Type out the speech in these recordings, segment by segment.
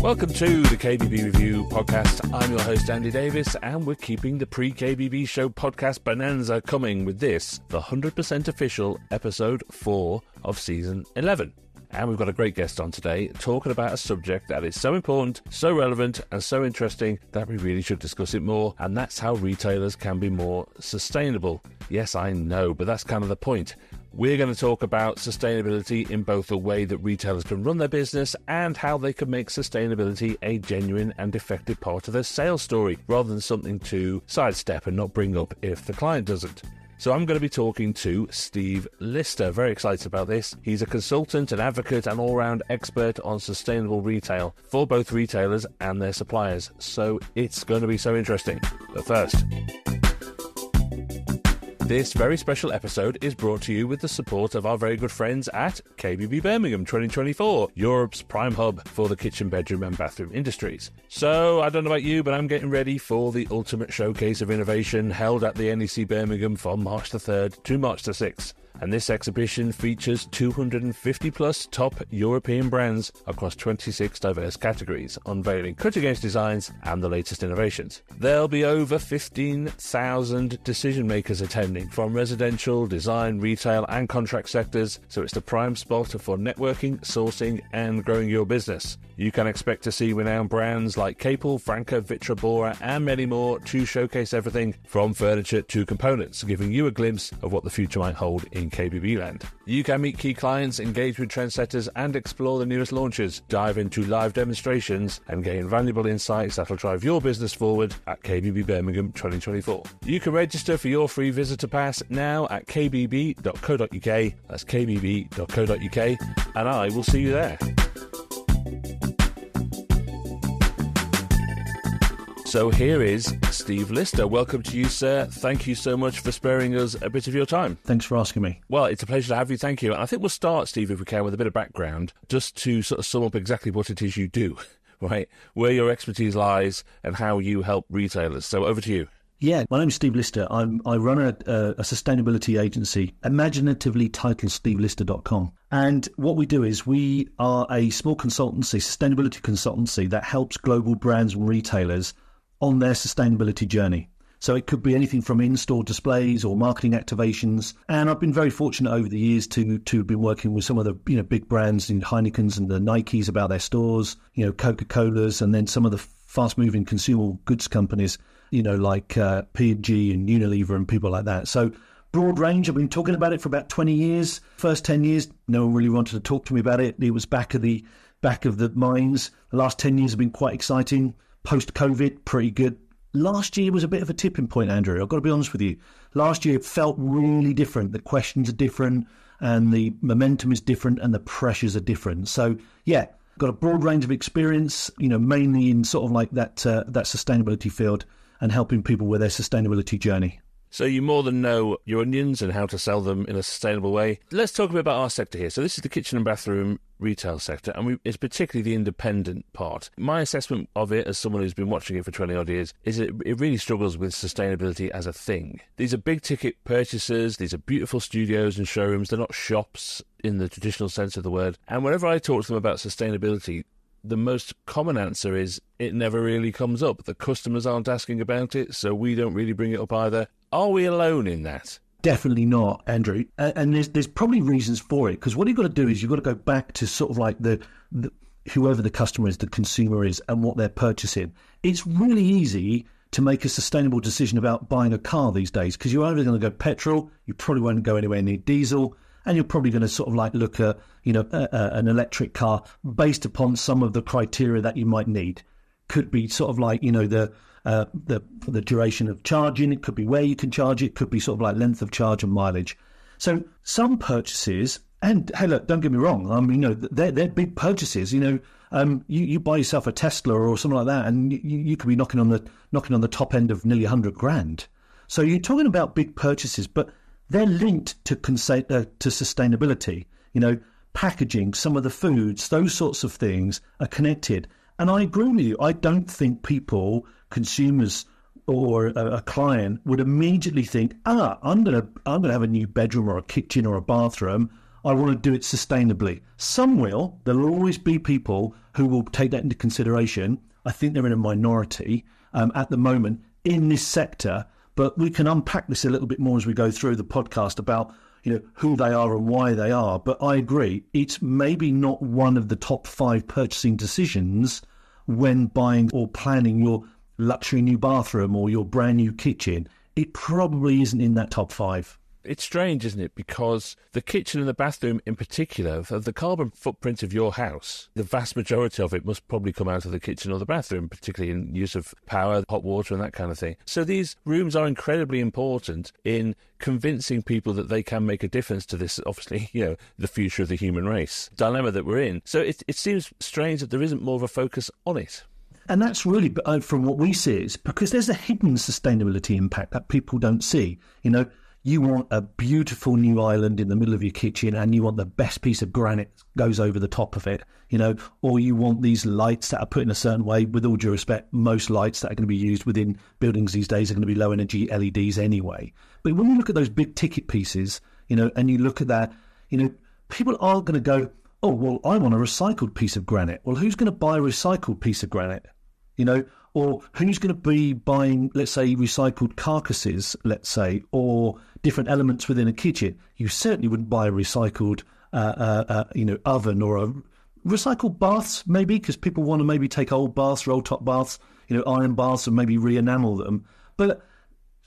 Welcome to the KBB Review podcast. I'm your host, Andy Davis, and we're keeping the pre-KBB show podcast bonanza coming with this, the 100% official episode 4 of season 11. And we've got a great guest on today talking about a subject that is so important, so relevant, and so interesting that we really should discuss it more, and that's how retailers can be more sustainable. Yes, I know, but that's kind of the point. We're going to talk about sustainability in both the way that retailers can run their business and how they can make sustainability a genuine and effective part of their sales story, rather than something to sidestep and not bring up if the client doesn't. So I'm going to be talking to Steve Lister. Very excited about this. He's a consultant, an advocate, and all-round expert on sustainable retail for both retailers and their suppliers. So it's going to be so interesting. But first, this very special episode is brought to you with the support of our very good friends at KBB Birmingham 2024, Europe's prime hub for the kitchen, bedroom and bathroom industries. So, I don't know about you, but I'm getting ready for the ultimate showcase of innovation held at the NEC Birmingham from March the 3rd to March the 6th. And this exhibition features 250 plus top European brands across 26 diverse categories, unveiling cutting-edge designs and the latest innovations. There'll be over 15,000 decision makers attending from residential, design, retail and contract sectors, so it's the prime spot for networking, sourcing and growing your business. You can expect to see renowned brands like Capel, Franca, Vitra Bora and many more to showcase everything from furniture to components, giving you a glimpse of what the future might hold in KBB land. You can meet key clients, engage with trendsetters and explore the newest launches, dive into live demonstrations and gain valuable insights that'll drive your business forward at KBB Birmingham 2024. You can register for your free visitor pass now at kbb.co.uk. That's kbb.co.uk and I will see you there. So here is Steve Lister. Welcome to you, sir. Thank you so much for sparing us a bit of your time. Thanks for asking me. Well, it's a pleasure to have you. Thank you. And I think we'll start, Steve, if we can, with a bit of background, just to sort of sum up exactly what it is you do, right? Where your expertise lies and how you help retailers. So over to you. Yeah, my name's Steve Lister. I run a sustainability agency, imaginatively titled stevelister.com. And what we do is we are a small consultancy, sustainability consultancy that helps global brands and retailers on their sustainability journey. So it could be anything from in-store displays or marketing activations. And I've been very fortunate over the years to have been working with some of the big brands in Heineken's and the Nikes about their stores, Coca-Cola's, and then some of the fast-moving consumer goods companies, like P&G and Unilever and people like that. So broad range. I've been talking about it for about 20 years. First 10 years, no one really wanted to talk to me about it. It was back of the minds. The last 10 years have been quite exciting. Post-COVID, pretty good. Last year was a bit of a tipping point, Andrew. I've got to be honest with you. Last year it felt really different. The questions are different and the momentum is different and the pressures are different. So, yeah, got a broad range of experience, mainly in sort of like that sustainability field and helping people with their sustainability journey. So you more than know your onions and how to sell them in a sustainable way. Let's talk a bit about our sector here. So this is the kitchen and bathroom retail sector, and it's particularly the independent part. My assessment of it, as someone who's been watching it for 20 odd years, is it really struggles with sustainability as a thing. These are big ticket purchases. These are beautiful studios and showrooms. They're not shops in the traditional sense of the word. And whenever I talk to them about sustainability, the most common answer is it never really comes up. The customers aren't asking about it, so we don't really bring it up either. Are we alone in that? Definitely not, Andrew. And there's probably reasons for it, because what you've got to do is you've got to go back to sort of like the whoever the customer is, the consumer is, and what they're purchasing. It's really easy to make a sustainable decision about buying a car these days, because you're either going to go petrol, you probably won't go anywhere near diesel, and you're probably going to sort of like look at an electric car based upon some of the criteria that you might need. Could be sort of like the duration of charging. It could be where you can charge it. Could be sort of like length of charge and mileage. So some purchases, and hey, look, don't get me wrong. They're big purchases. You buy yourself a Tesla or something like that, and you could be knocking on the top end of nearly $100,000. So you're talking about big purchases, but they're linked to sustainability. Packaging, some of the foods, those sorts of things are connected. And I agree with you. I don't think consumers or a client would immediately think, I'm going to have a new bedroom or a kitchen or a bathroom. I want to do it sustainably. Some will. There will always be people who will take that into consideration. I think they're in a minority at the moment in this sector, but we can unpack this a little bit more as we go through the podcast about who they are and why they are. But I agree, it's maybe not one of the top 5 purchasing decisions when buying or planning your luxury new bathroom or your brand new kitchen. It probably isn't in that top 5. It's strange, isn't it? Because the kitchen and the bathroom in particular, of the carbon footprint of your house, the vast majority of it must probably come out of the kitchen or the bathroom, particularly in use of power, hot water and that kind of thing. So these rooms are incredibly important in convincing people that they can make a difference to this, obviously, the future of the human race dilemma that we're in. So it seems strange that there isn't more of a focus on it. And that's really, from what we see, is because there's a hidden sustainability impact that people don't see. You want a beautiful new island in the middle of your kitchen and you want the best piece of granite goes over the top of it, or you want these lights that are put in a certain way. With all due respect, most lights that are going to be used within buildings these days are going to be low energy LEDs anyway. But when you look at those big ticket pieces, and you look at that, people are going to go, oh, well, I want a recycled piece of granite. Well, who's going to buy a recycled piece of granite? Or who's going to be buying, let's say, recycled carcasses, let's say, or different elements within a kitchen? You certainly wouldn't buy a recycled, oven or a recycled baths, maybe, because people want to maybe take old baths or old top baths, iron baths, and maybe re-enamel them. But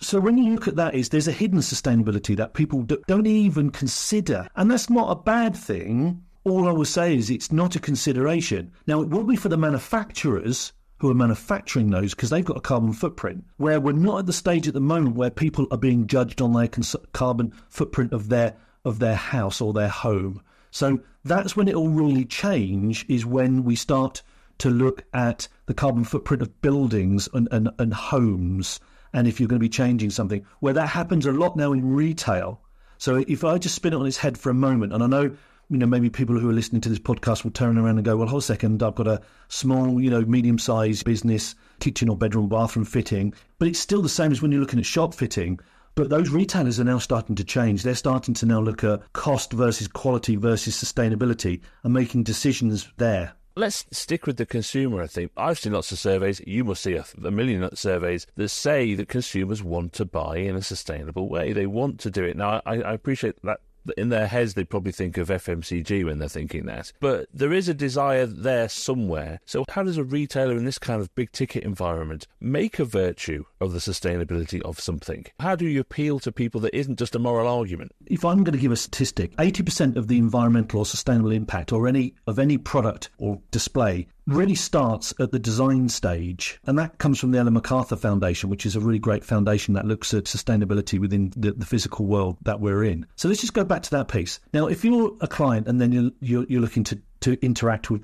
so when you look at that, there's a hidden sustainability that people don't even consider, and that's not a bad thing. All I will say is it's not a consideration. Now, it will be for the manufacturers who are manufacturing those, because they've got a carbon footprint, where we're not at the stage at the moment where people are being judged on their carbon footprint of their house or their home. So that's when it will really change, is when we start to look at the carbon footprint of buildings and homes, and if you're going to be changing something, where that happens a lot now in retail. So if I just spin it on its head for a moment, and I know maybe people who are listening to this podcast will turn around and go, well, hold a second, I've got a small, medium-sized business, kitchen or bedroom, bathroom fitting. But it's still the same as when you're looking at shop fitting. But those retailers are now starting to change. They're starting to now look at cost versus quality versus sustainability and making decisions there. Let's stick with the consumer, I think. I've seen lots of surveys, you must see a million surveys, that say that consumers want to buy in a sustainable way. They want to do it. Now, I appreciate that. In their heads, they probably think of FMCG when they're thinking that. But there is a desire there somewhere. So how does a retailer in this kind of big-ticket environment make a virtue of the sustainability of something? How do you appeal to people that isn't just a moral argument? If I'm going to give a statistic, 80% of the environmental or sustainable impact or any product or display really starts at the design stage. And that comes from the Ellen MacArthur Foundation, which is a really great foundation that looks at sustainability within the physical world that we're in. So let's just go back to that piece. Now, if you're a client and then you're looking to interact with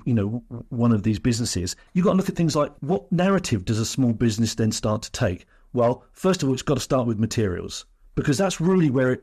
one of these businesses, you've got to look at things like, what narrative does a small business then start to take? Well, first of all, it's got to start with materials, because that's really where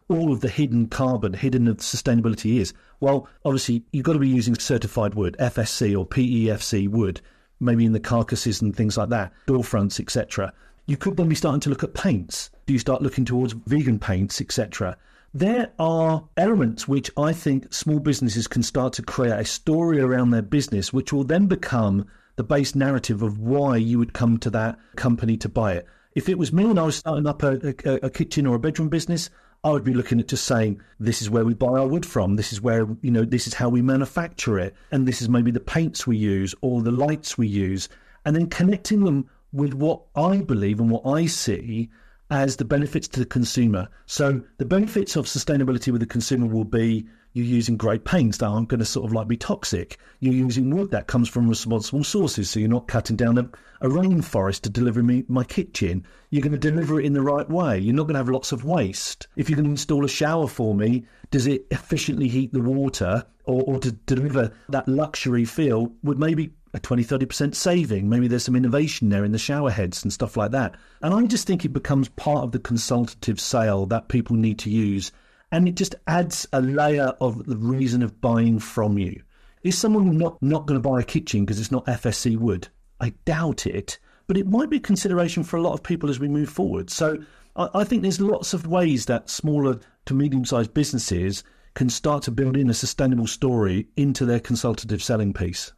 all of the hidden sustainability is. Well, obviously, you've got to be using certified wood, FSC or PEFC wood, maybe in the carcasses and things like that, door fronts, etc. You could then be starting to look at paints. Do you start looking towards vegan paints, etc.? There are elements which I think small businesses can start to create a story around their business, which will then become the base narrative of why you would come to that company to buy it. If it was me and I was starting up a kitchen or a bedroom business, I would be looking at just saying, this is where we buy our wood from. This is where, this is how we manufacture it. And this is maybe the paints we use or the lights we use. And then connecting them with what I believe and what I see as the benefits to the consumer. So the benefits of sustainability with the consumer will be you're using great paints that aren't going to be toxic. You're using wood that comes from responsible sources, so you're not cutting down a rainforest to deliver me my kitchen. You're going to deliver it in the right way. You're not going to have lots of waste. If you're going to install a shower for me, does it efficiently heat the water or to deliver that luxury feel with maybe a 20-30% saving? Maybe there's some innovation there in the shower heads and stuff like that. And I just think it becomes part of the consultative sale that people need to use. And it just adds a layer of the reason of buying from you. Is someone not going to buy a kitchen because it's not FSC wood? I doubt it, but it might be a consideration for a lot of people as we move forward. So I think there's lots of ways that smaller to medium-sized businesses can start to build in a sustainable story into their consultative selling piece.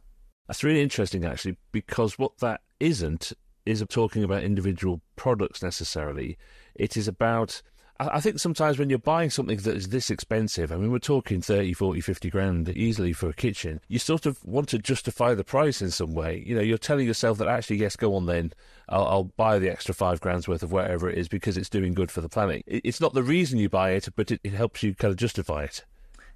That's really interesting, actually, because what that isn't is talking about individual products necessarily. It is about, I think sometimes when you're buying something that is this expensive, I mean, we're talking 30, 40, 50 grand easily for a kitchen, you sort of want to justify the price in some way. You know, you're telling yourself that actually, yes, go on then, I'll buy the extra 5 grand's worth of whatever it is because it's doing good for the planet. It's not the reason you buy it, but it helps you kind of justify it.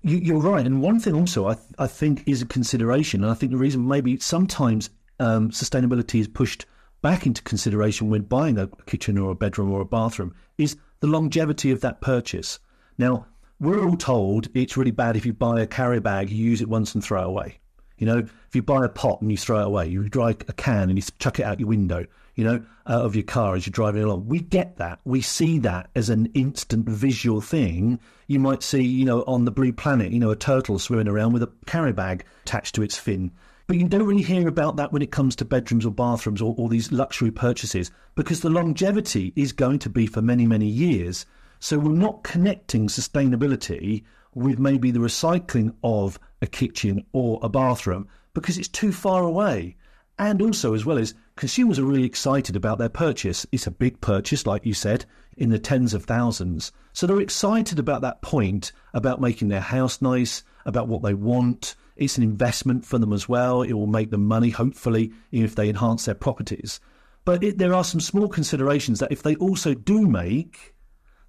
You're right. And one thing also I think is a consideration, and I think the reason maybe sometimes sustainability is pushed back into consideration when buying a kitchen or a bedroom or a bathroom is the longevity of that purchase. Now, we're all told it's really bad if you buy a carrier bag, you use it once and throw it away. You know, if you buy a pot and you throw it away, you dry a can and you chuck it out your window, you know, out of your car as you're driving along. We get that. We see that as an instant visual thing. You might see, you know, on the Blue Planet, you know, a turtle swimming around with a carrier bag attached to its fin. But you don't really hear about that when it comes to bedrooms or bathrooms or these luxury purchases, because the longevity is going to be for many, many years. So we're not connecting sustainability with maybe the recycling of a kitchen or a bathroom because it's too far away. And also, as well as consumers are really excited about their purchase. It's a big purchase, like you said, in the tens of thousands. So they're excited about that point, about making their house nice, about what they want. It's an investment for them as well. It will make them money, hopefully, if they enhance their properties. But there are some small considerations that if they also do make,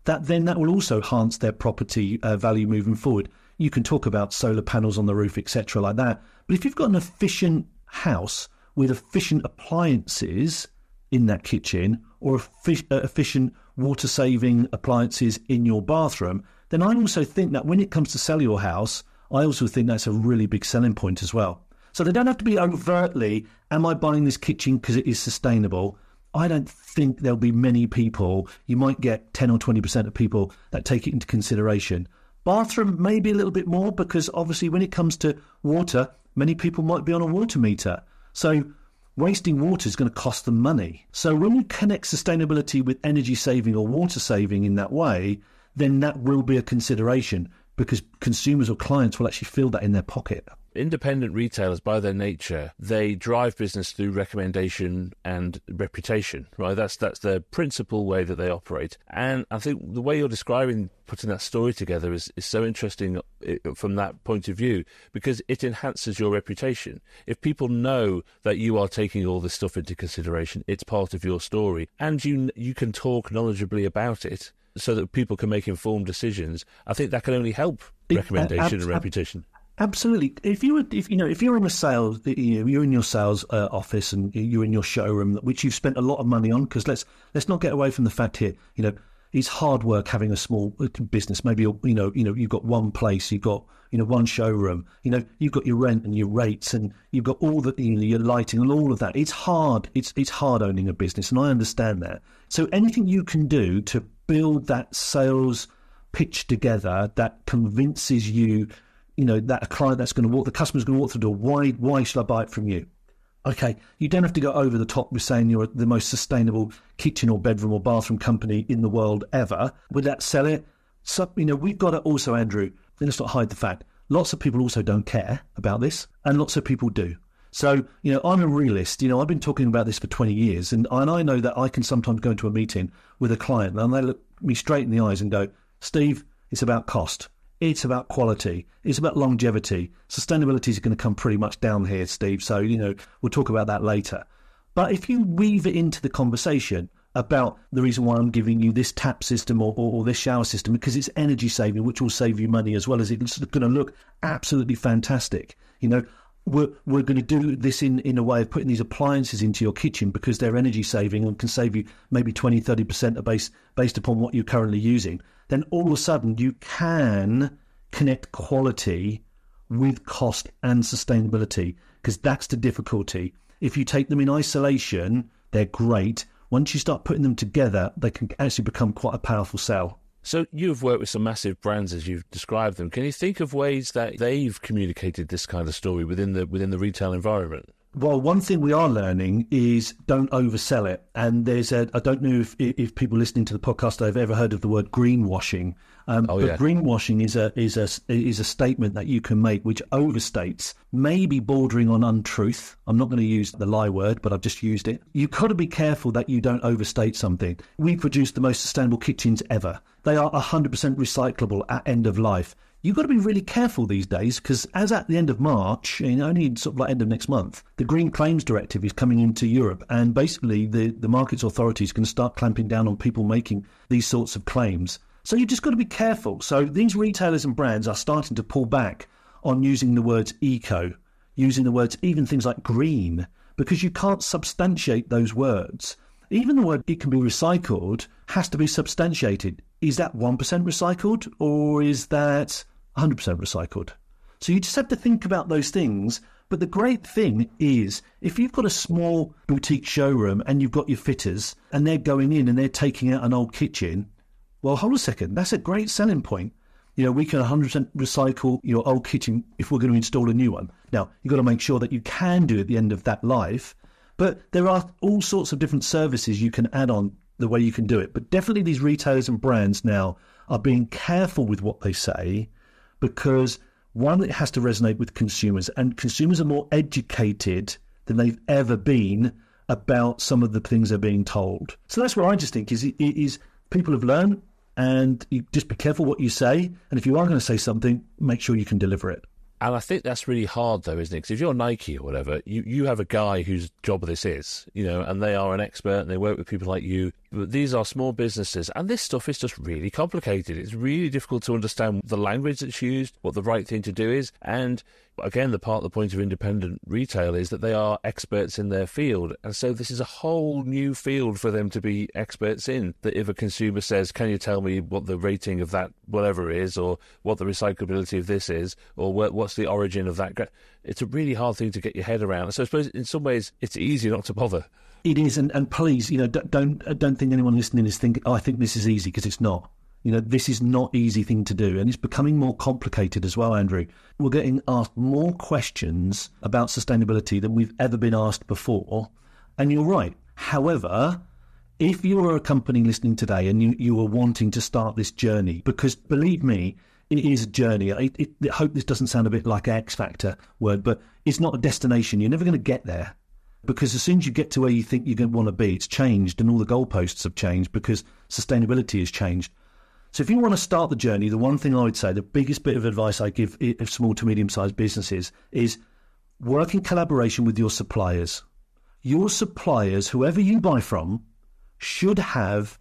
then that will also enhance their property value moving forward. You can talk about solar panels on the roof, etc., like that. But if you've got an efficient house with efficient appliances in that kitchen or efficient water-saving appliances in your bathroom, then I also think that when it comes to sell your house, I also think that's a really big selling point as well. So they don't have to be overtly, am I buying this kitchen because it is sustainable? I don't think there'll be many people. You might get 10 or 20% of people that take it into consideration. Bathroom, maybe a little bit more, because obviously when it comes to water, many people might be on a water meter. So wasting water is going to cost them money. So when you connect sustainability with energy saving or water saving in that way, then that will be a consideration because consumers or clients will actually feel that in their pocket. Independent retailers, by their nature, they drive business through recommendation and reputation, right? That's the principal way that they operate. And I think the way you're describing putting that story together is so interesting from that point of view, because it enhances your reputation. If people know that you are taking all this stuff into consideration, it's part of your story, and you can talk knowledgeably about it so that people can make informed decisions, I think that can only help recommendation and reputation. Absolutely. If you're in a sales, you're in your sales office and you're in your showroom, which you've spent a lot of money on, because let's not get away from the fact here. It's hard work having a small business. Maybe you've got one place, you've got one showroom. You've got your rent and your rates, and you've got all the your lighting and all of that. It's hard. It's hard owning a business, and I understand that. So anything you can do to build that sales pitch together that convinces you. That a client that's going to walk, the customer's going to walk through the door, why should I buy it from you? Okay, you don't have to go over the top with saying you're the most sustainable kitchen or bedroom or bathroom company in the world ever. Would that sell it? So, we've got to also, Andrew, let's not hide the fact, lots of people also don't care about this, and lots of people do. So, I'm a realist. I've been talking about this for 20 years, and I know that I can sometimes go into a meeting with a client, and they look me straight in the eyes and go, Steve, it's about cost. It's about quality. It's about longevity. Sustainability is going to come pretty much down here, Steve. So, we'll talk about that later. But if you weave it into the conversation about the reason why I'm giving you this tap system or this shower system, because it's energy saving, which will save you money, as well as it's going to look absolutely fantastic. We're going to do this in a way of putting these appliances into your kitchen because they're energy saving and can save you maybe 20, 30% based upon what you're currently using. Then all of a sudden you can connect quality with cost and sustainability, because that's the difficulty. If you take them in isolation, they're great. Once you start putting them together, they can actually become quite a powerful sell. So you've worked with some massive brands as you've described them. Can you think of ways that they've communicated this kind of story within the retail environment? Well, one thing we are learning is don't oversell it. And I don't know if people listening to the podcast have ever heard of the word greenwashing. Greenwashing is a statement that you can make which overstates, maybe bordering on untruth. I'm not going to use the lie word, but I've just used it. You've got to be careful that you don't overstate something. We produce the most sustainable kitchens ever. They are 100% recyclable at end of life. You've got to be really careful these days because as at the end of March, only sort of like end of next month, the Green Claims Directive is coming into Europe, and basically the markets authorities can start clamping down on people making these sorts of claims. So you've just got to be careful. So these retailers and brands are starting to pull back on using the words eco, using the words even things like green, because you can't substantiate those words. Even the word it can be recycled has to be substantiated. Is that 1% recycled or is that 100% recycled? So you just have to think about those things. But the great thing is if you've got a small boutique showroom and you've got your fitters and they're going in and they're taking out an old kitchen, well, hold a second, that's a great selling point. We can 100% recycle your old kitchen if we're going to install a new one. Now, you've got to make sure that you can do at the end of that life. But there are all sorts of different services you can add on the way you can do it. But definitely these retailers and brands now are being careful with what they say because, one, it has to resonate with consumers. And consumers are more educated than they've ever been about some of the things they're being told. So that's what I just think is people have learned, and you just be careful what you say. And if you are going to say something, make sure you can deliver it. And I think that's really hard, though, isn't it? Because if you're Nike or whatever, you have a guy whose job this is, and they are an expert and they work with people like you. But these are small businesses, and this stuff is just really complicated. It's really difficult to understand the language that's used, what the right thing to do is. And again, the point of independent retail is that they are experts in their field. And so this is a whole new field for them to be experts in. That if a consumer says, can you tell me what the rating of that whatever is, or what the recyclability of this is, or what's the origin of that? It's a really hard thing to get your head around. So I suppose in some ways it's easy not to bother. It is, and please, don't think anyone listening is thinking, I think this is easy, because it's not. This is not easy thing to do, and it's becoming more complicated as well, Andrew. We're getting asked more questions about sustainability than we've ever been asked before, and you're right. However, if you're a company listening today and you are wanting to start this journey, because believe me, it is a journey. I hope this doesn't sound a bit like an X Factor word, but it's not a destination. You're never going to get there. Because as soon as you get to where you think you're going to want to be, it's changed, and all the goalposts have changed because sustainability has changed. So if you want to start the journey, the one thing I would say, the biggest bit of advice I give small to medium-sized businesses is work in collaboration with your suppliers. Your suppliers, whoever you buy from, should have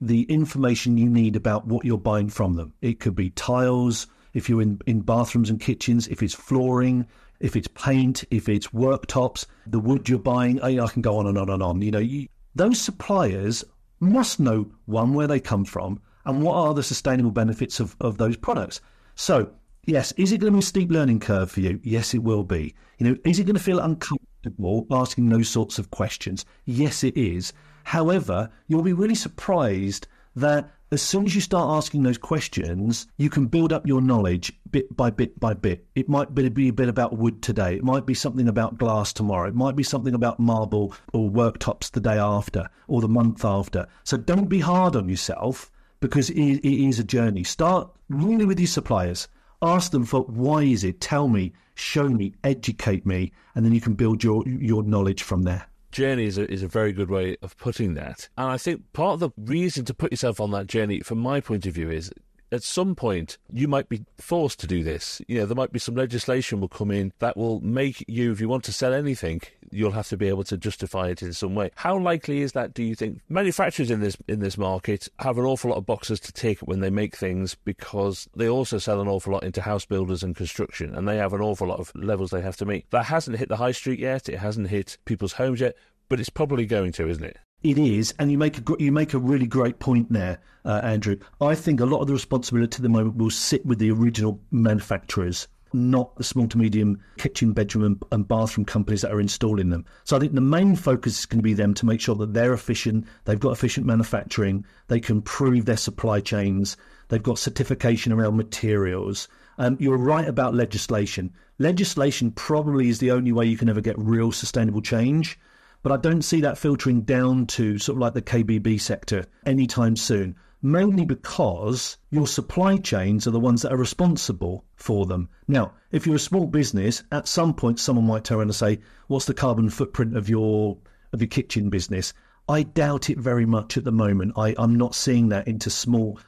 the information you need about what you're buying from them. It could be tiles, if you're in bathrooms and kitchens, if it's flooring, if it's paint, if it's worktops, the wood you're buying, I can go on and on and on. Those suppliers must know, one, where they come from and what are the sustainable benefits of those products. So, yes, is it going to be a steep learning curve for you? Yes, it will be. Is it going to feel uncomfortable asking those sorts of questions? Yes, it is. However, you'll be really surprised that as soon as you start asking those questions, you can build up your knowledge bit by bit by bit. It might be a bit about wood today. It might be something about glass tomorrow. It might be something about marble or worktops the day after or the month after. So don't be hard on yourself, because it is a journey. Start really with your suppliers. Ask them for why is it? Tell me, show me, educate me, and then you can build your knowledge from there. Journey is a very good way of putting that. And I think part of the reason to put yourself on that journey, from my point of view, is at some point you might be forced to do this. There might be some legislation will come in that will make you, if you want to sell anything, you'll have to be able to justify it in some way. How likely is that, do you think? Manufacturers in this market have an awful lot of boxes to tick when they make things, because they also sell an awful lot into house builders and construction, and they have an awful lot of levels they have to meet. That hasn't hit the high street yet, it hasn't hit people's homes yet, but it's probably going to, isn't it? It is, and you make a really great point there, Andrew. I think a lot of the responsibility at the moment will sit with the original manufacturers, not the small to medium kitchen, bedroom and bathroom companies that are installing them. So I think the main focus is going to be them to make sure that they're efficient, they've got efficient manufacturing, they can prove their supply chains, they've got certification around materials, You're right about legislation. Legislation probably is the only way you can ever get real sustainable change, but I don't see that filtering down to sort of like the KBB sector anytime soon, mainly because your supply chains are the ones that are responsible for them. Now, if you're a small business, at some point someone might turn around and say, what's the carbon footprint of your kitchen business? I doubt it very much at the moment. I'm not seeing that into small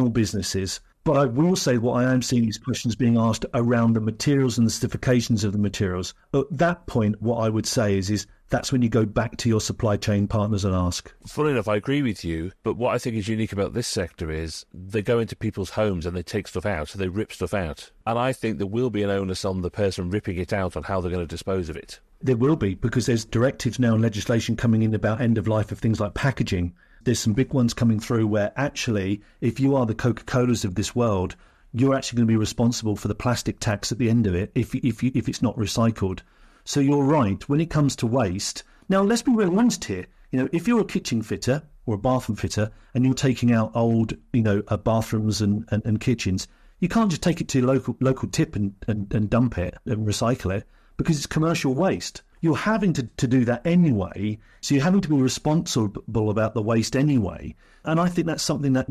businesses. But I will say what I am seeing is questions being asked around the materials and the certifications of the materials. At that point, what I would say is that's when you go back to your supply chain partners and ask. Funnily enough, I agree with you, but what I think is unique about this sector is they go into people's homes and they take stuff out, so they rip stuff out. And I think there will be an onus on the person ripping it out on how they're going to dispose of it. There will be, because there's directives now and legislation coming in about end of life of things like packaging. There's some big ones coming through where actually, if you are the Coca-Colas of this world, you're actually going to be responsible for the plastic tax at the end of it if it's not recycled. So you're right, when it comes to waste. Now, let's be real honest here. If you're a kitchen fitter or a bathroom fitter and you're taking out old, bathrooms and kitchens, you can't just take it to your local tip and dump it and recycle it, because it's commercial waste. You're having to do that anyway, so you're having to be responsible about the waste anyway. And I think that's something that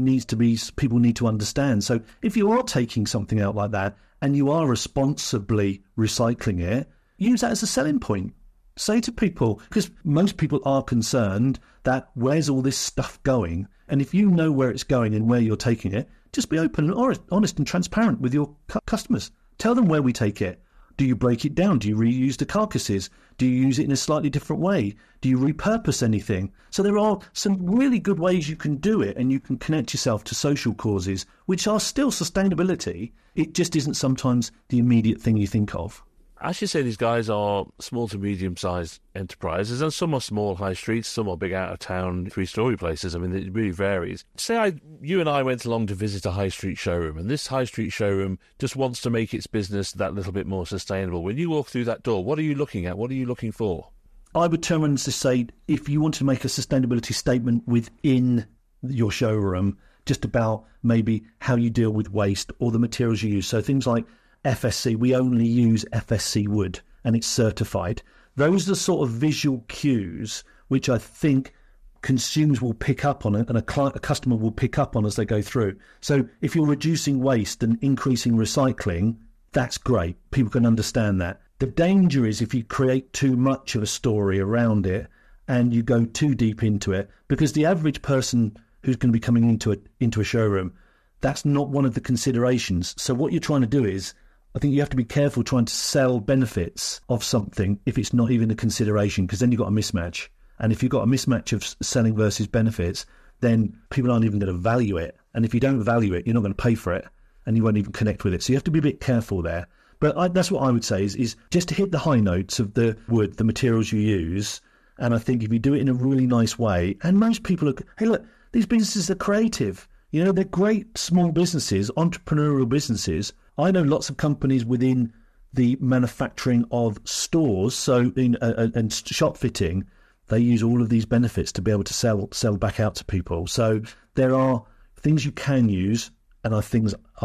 people need to understand. So if you are taking something out like that and you are responsibly recycling it, use that as a selling point. Say to people, because most people are concerned that where's all this stuff going? And if you know where it's going and where you're taking it, just be open and honest and transparent with your customers. Tell them where we take it. Do you break it down? Do you reuse the carcasses? Do you use it in a slightly different way? Do you repurpose anything? So there are some really good ways you can do it, and you can connect yourself to social causes, which are still sustainability. It just isn't sometimes the immediate thing you think of. As you say, these guys are small to medium-sized enterprises, and some are small high streets, some are big out-of-town three-storey places. I mean, it really varies. Say you and I went along to visit a high street showroom, and this high street showroom just wants to make its business that little bit more sustainable. When you walk through that door, what are you looking at? What are you looking for? I would turn around and say, if you want to make a sustainability statement within your showroom, just about maybe how you deal with waste or the materials you use. So things like FSC, we only use FSC wood and it's certified. Those are the sort of visual cues which I think consumers will pick up on it and a customer will pick up on as they go through. So if you're reducing waste and increasing recycling, that's great. People can understand that. The danger is if you create too much of a story around it and you go too deep into it, because the average person who's going to be coming into a showroom, that's not one of the considerations. So what you're trying to do is, I think you have to be careful trying to sell benefits of something if it's not even a consideration, because then you've got a mismatch. And if you've got a mismatch of selling versus benefits, then people aren't even going to value it. And if you don't value it, you're not going to pay for it and you won't even connect with it. So you have to be a bit careful there. But that's what I would say is just to hit the high notes of the wood, the materials you use. And I think if you do it in a really nice way, and most people are, hey, look, these businesses are creative. They're great small businesses, entrepreneurial businesses. I know lots of companies within the manufacturing of stores, so and shop fitting, they use all of these benefits to be able to sell back out to people. So there are things you can use, and I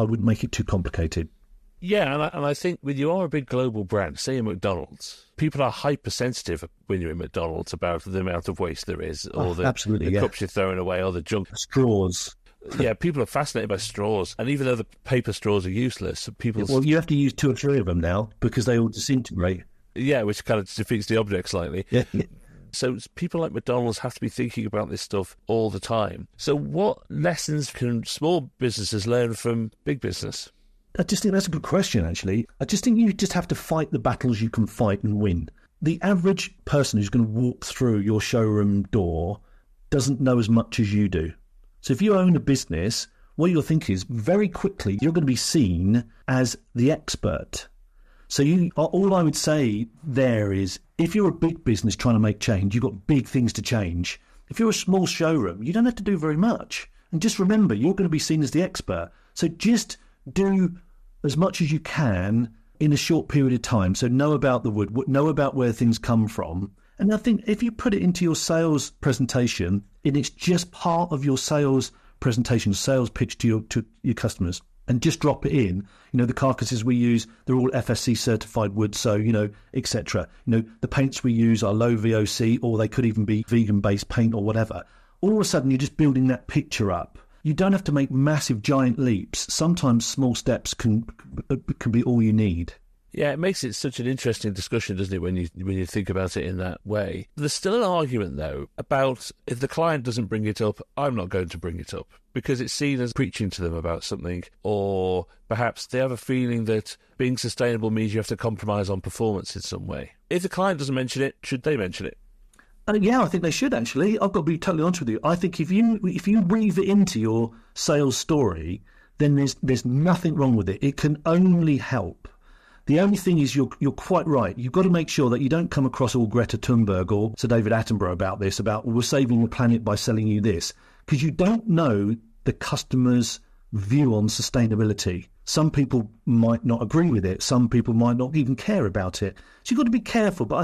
wouldn't make it too complicated. Yeah, and I think when you are a big global brand, say in McDonald's, people are hypersensitive when you're in McDonald's about the amount of waste there is, or the cups you're throwing away, or the junk. Straws. Yeah, people are fascinated by straws, and even though the paper straws are useless, well, you have to use 2 or 3 of them now because they all disintegrate. Yeah, which kind of defeats the object slightly. Yeah. So people like McDonald's have to be thinking about this stuff all the time. So what lessons can small businesses learn from big business? I just think that's a good question, actually. I just think you just have to fight the battles you can fight and win. The average person who's going to walk through your showroom door doesn't know as much as you do. So if you own a business, what you'll think is very quickly you're going to be seen as the expert. So all I would say there is, if you're a big business trying to make change, you've got big things to change. If you're a small showroom, you don't have to do very much. And just remember, you're going to be seen as the expert. So just do as much as you can in a short period of time. So know about the wood, know about where things come from. And I think if you put it into your sales presentation, and it's just part of your sales presentation, sales pitch to your customers, and just drop it in. The carcasses we use, they're all FSC certified wood, so, etc. The paints we use are low VOC, or they could even be vegan-based paint or whatever. All of a sudden, you're just building that picture up. You don't have to make massive, giant leaps. Sometimes small steps can be all you need. Yeah, it makes it such an interesting discussion, doesn't it, when you think about it in that way. There's still an argument, though, about if the client doesn't bring it up, I'm not going to bring it up, because it's seen as preaching to them about something, or perhaps they have a feeling that being sustainable means you have to compromise on performance in some way. If the client doesn't mention it, should they mention it? Yeah, I think they should, actually. I've got to be totally honest with you. I think if you weave it into your sales story, then there's nothing wrong with it. It can only help. The only thing is you're quite right. You've got to make sure that you don't come across all Greta Thunberg or Sir David Attenborough about this, about we're saving the planet by selling you this, because you don't know the customer's view on sustainability. Some people might not agree with it. Some people might not even care about it. So you've got to be careful. But I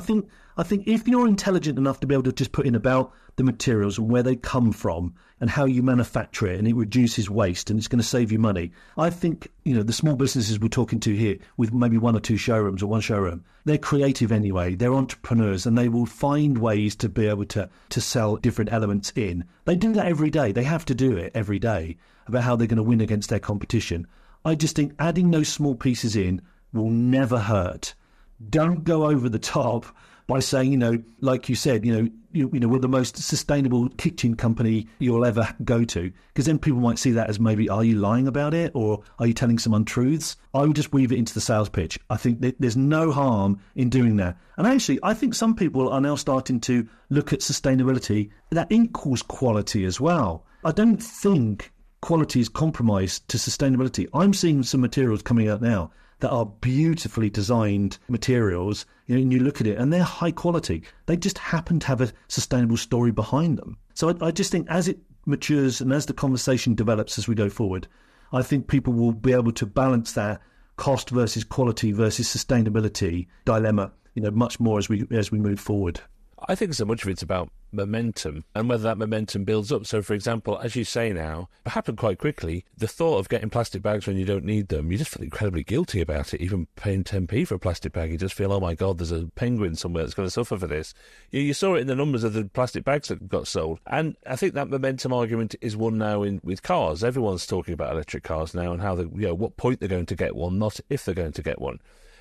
think if you're intelligent enough to be able to just put in about the materials and where they come from and how you manufacture it, and it reduces waste and it's going to save you money, I think, the small businesses we're talking to here with maybe one or two showrooms or one showroom, they're creative anyway. They're entrepreneurs, and they will find ways to be able to sell different elements in. They do that every day. They have to do it every day about how they're going to win against their competition. I just think adding those small pieces in will never hurt. Don't go over the top by saying, like you said, we're the most sustainable kitchen company you'll ever go to, because then people might see that as maybe, are you lying about it, or are you telling some untruths? I would just weave it into the sales pitch. I think that there's no harm in doing that. And actually, I think some people are now starting to look at sustainability that equals quality as well. I don't think quality is compromised to sustainability. I'm seeing some materials coming out now that are beautifully designed materials, and you look at it and they're high quality. They just happen to have a sustainable story behind them. So I just think as it matures and as the conversation develops as we go forward, I think people will be able to balance that cost versus quality versus sustainability dilemma, much more as we move forward. I think so much of it's about momentum and whether that momentum builds up. So, for example, as you say now, it happened quite quickly. The thought of getting plastic bags when you don't need them, you just feel incredibly guilty about it. Even paying 10p for a plastic bag, you just feel, oh my God, there's a penguin somewhere that's going to suffer for this. You saw it in the numbers of the plastic bags that got sold. And I think that momentum argument is one now with cars. Everyone's talking about electric cars now and how what point they're going to get one, not if they're going to get one.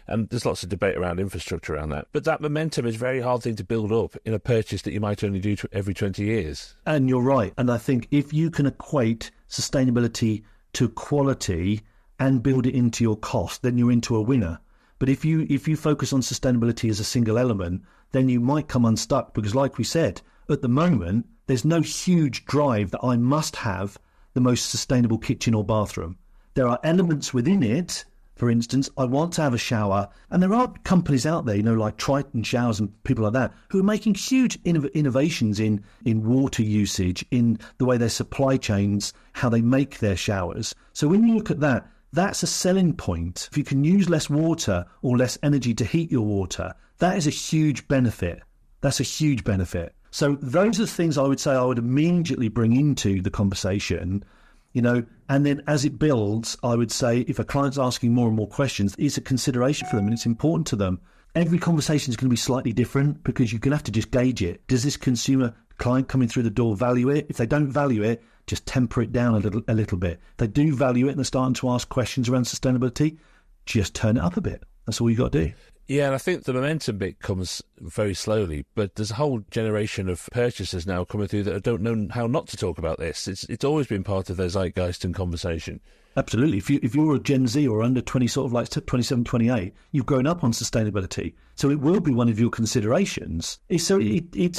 And there's lots of debate around infrastructure around that. But that momentum is a very hard thing to build up in a purchase that you might only do every 20 years. And you're right. And I think if you can equate sustainability to quality and build it into your cost, then you're into a winner. But if you focus on sustainability as a single element, then you might come unstuck, because like we said, at the moment, there's no huge drive that I must have the most sustainable kitchen or bathroom. There are elements within it. For instance, I want to have a shower, and there are companies out there, like Triton Showers and people like that, who are making huge innovations in water usage, in the way their supply chains, how they make their showers. So when you look at that, that's a selling point. If you can use less water or less energy to heat your water, that is a huge benefit. That's a huge benefit. So those are the things I would say I would immediately bring into the conversation. And then as it builds, I would say if a client's asking more and more questions, it's a consideration for them and it's important to them. Every conversation is going to be slightly different, because you're going to have to just gauge it. Does this consumer client coming through the door value it? If they don't value it, just temper it down a little bit. If they do value it and they're starting to ask questions around sustainability, just turn it up a bit. That's all you got to do. Yeah, and I think the momentum bit comes very slowly, but there's a whole generation of purchasers now coming through that don't know how not to talk about this. It's always been part of their zeitgeist and conversation. Absolutely. If you're a Gen Z or under 20, sort of like 27, 28, you've grown up on sustainability. So it will be one of your considerations. It's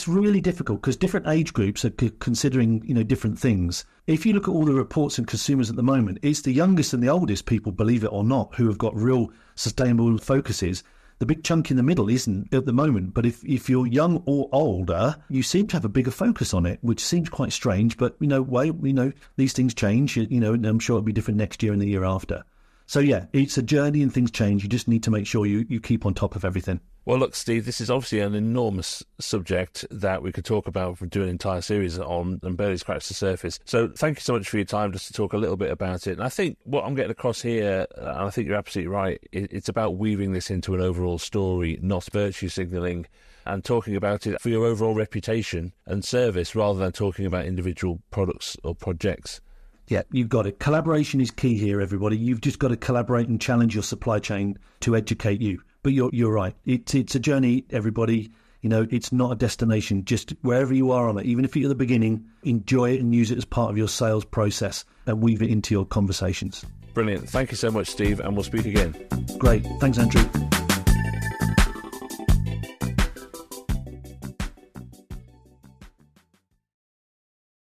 really difficult because different age groups are considering, different things. If you look at all the reports and consumers at the moment, it's the youngest and the oldest people, believe it or not, who have got real sustainable focuses. The big chunk in the middle isn't at the moment, but if you're young or older, you seem to have a bigger focus on it, which seems quite strange. But these things change. And I'm sure it'll be different next year and the year after. So yeah, it's a journey and things change. You just need to make sure you keep on top of everything. Well, look, Steve, this is obviously an enormous subject that we could talk about for doing an entire series on and barely scratch the surface. So thank you so much for your time just to talk a little bit about it. And I think what I'm getting across here, and I think you're absolutely right, it's about weaving this into an overall story, not virtue signalling, and talking about it for your overall reputation and service rather than talking about individual products or projects. Yeah, you've got it. Collaboration is key here, everybody. You've just got to collaborate and challenge your supply chain to educate you. But you're right. It's a journey, everybody. You know, it's not a destination. Just wherever you are on it, even if you're at the beginning, enjoy it and use it as part of your sales process and weave it into your conversations. Brilliant. Thank you so much, Steve, and we'll speak again. Great. Thanks, Andrew.